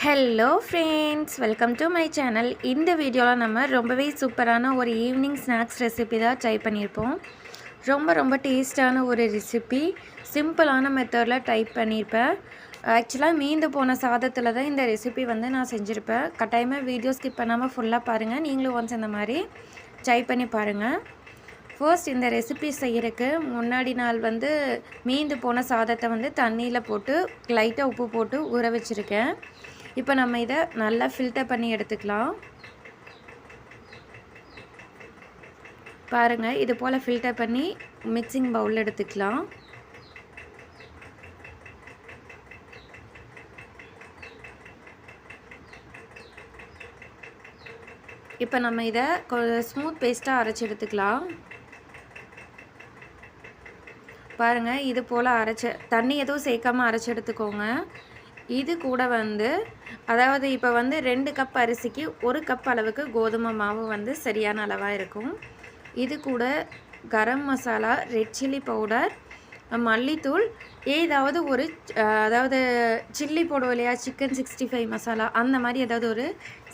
Hello friends, welcome to my channel. இந்த வீடியோவில் நம்ம ரொம்பவே சூப்பரான ஒரு ஈவினிங் ஸ்நாக்ஸ் ரெசிபி தான் ட்ரை பண்ணியிருப்போம். ரொம்ப டேஸ்டான ஒரு ரெசிபி, சிம்பிளான மெத்தடில் ட்ரை பண்ணியிருப்பேன். ஆக்சுவலாக மீந்து போன சாதத்தில் தான் இந்த ரெசிபி நான் செஞ்சுருப்பேன். கட்டாயமாக வீடியோ ஸ்கிப் பண்ணாமல் ஃபுல்லாக பாருங்கள். நீங்களும் ஒன்ஸ் இந்த மாதிரி ட்ரை பண்ணி பாருங்கள். ஃபர்ஸ்ட் இந்த ரெசிபி செய்கிறதுக்கு முன்னாடி நாள் மீந்து போன சாதத்தை தண்ணியில் போட்டு லைட்டாக உப்பு போட்டு ஊற வச்சுருக்கேன். இப்போ நம்ம இதை நல்லா ஃபில்டர் பண்ணி எடுத்துக்கலாம். பாருங்கள், இது போல் ஃபில்டர் பண்ணி மிக்சிங் பவுலில் எடுத்துக்கலாம். இப்போ நம்ம இதை ஸ்மூத் பேஸ்ட்டாக அரைச்சி எடுத்துக்கலாம். பாருங்கள், இது போல் தண்ணி எதுவும் சேர்க்காமல் அரைச்சி எடுத்துக்கோங்க. இது கூட அதாவது இப்போ 2 கப் அரிசிக்கு 1 கப் அளவுக்கு கோதுமை மாவு சரியான அளவாக இருக்கும். இது கூட garam masala, red chilli powder, மல்லித்தூள், ஏதாவது ஒரு அதாவது சில்லி போடுவோம் இல்லையா, சிக்கன் 65 மசாலா, அந்த மாதிரி ஏதாவது ஒரு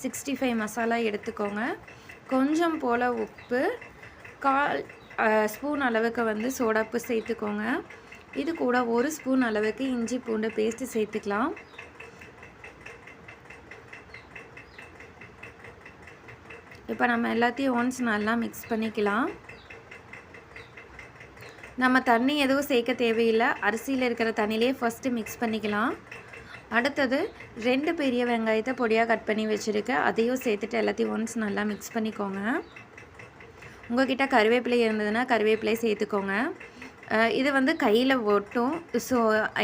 65 மசாலா எடுத்துக்கோங்க. கொஞ்சம் போல் உப்பு, 1/4 ஸ்பூன் அளவுக்கு சோடாப்பு சேர்த்துக்கோங்க. இது கூட 1 ஸ்பூன் அளவுக்கு இஞ்சி பூண்டு பேஸ்ட்டு சேர்த்துக்கலாம். இப்போ நம்ம எல்லாத்தையும் ஒன்ஸ் நல்லா மிக்ஸ் பண்ணிக்கலாம். நம்ம தண்ணி எதுவும் சேர்க்க தேவையில்லை, அரிசியில் இருக்கிற தண்ணியிலே ஃபஸ்ட்டு மிக்ஸ் பண்ணிக்கலாம். அடுத்தது 2 பெரிய வெங்காயத்தை பொடியாக கட் பண்ணி வச்சுருக்கேன். அதையும் சேர்த்துட்டு எல்லாத்தையும் ஒன்ஸ் நல்லா மிக்ஸ் பண்ணிக்கோங்க. உங்கள்கிட்ட கருவேப்பிலை இருந்ததுன்னா கருவேப்பிலை சேர்த்துக்கோங்க. இது கையில் ஒட்டும், ஸோ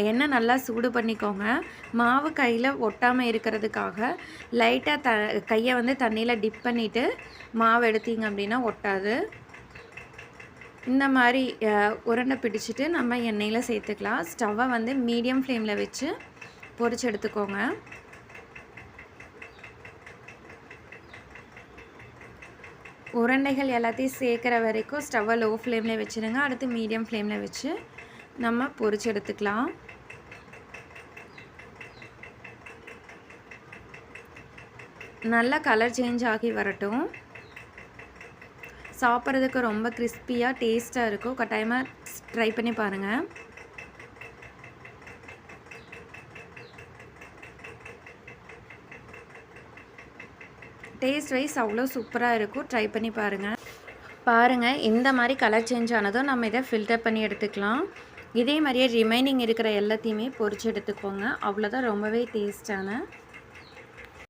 எண்ணெய் நல்லா சூடு பண்ணிக்கோங்க. மாவு கையில் ஒட்டாமல் இருக்கிறதுக்காக லைட்டாக கையை தண்ணியில் டிப் பண்ணிவிட்டு மாவு எடுத்தீங்க அப்படின்னா ஒட்டாது. இந்த மாதிரி உருண்டை பிடிச்சிட்டு நம்ம எண்ணெயில் சேர்த்துக்கலாம். ஸ்டவ்வை மீடியம் ஃப்ளேமில் வச்சு பொரிச்சு எடுத்துக்கோங்க. உருண்டைகள் எல்லாத்தையும் சேர்க்குற வரைக்கும் ஸ்டவ்வை லோ ஃப்ளேமில் வச்சுருங்க. அடுத்து மீடியம் ஃப்ளேமில் வச்சு நம்ம பொரிச்சு எடுத்துக்கலாம். நல்லா கலர் சேஞ்ச் ஆகி வரட்டும். சாப்பிட்றதுக்கு ரொம்ப கிறிஸ்பியாக டேஸ்ட்டாக இருக்கும். கட்டாயமாக ட்ரை பண்ணி பாருங்கள். டேஸ்ட் வைஸ் அவ்வளோ சூப்பராக இருக்கும். ட்ரை பண்ணி பாருங்கள். இந்த மாதிரி கலர் சேஞ்ச் ஆனதும் நம்ம இதை ஃபில்டர் பண்ணி எடுத்துக்கலாம். இதே மாதிரியே ரிமைனிங் இருக்கிற எல்லாத்தையுமே பொரிச்சு எடுத்துக்கோங்க. அவ்வளோதான், ரொம்பவே டேஸ்டான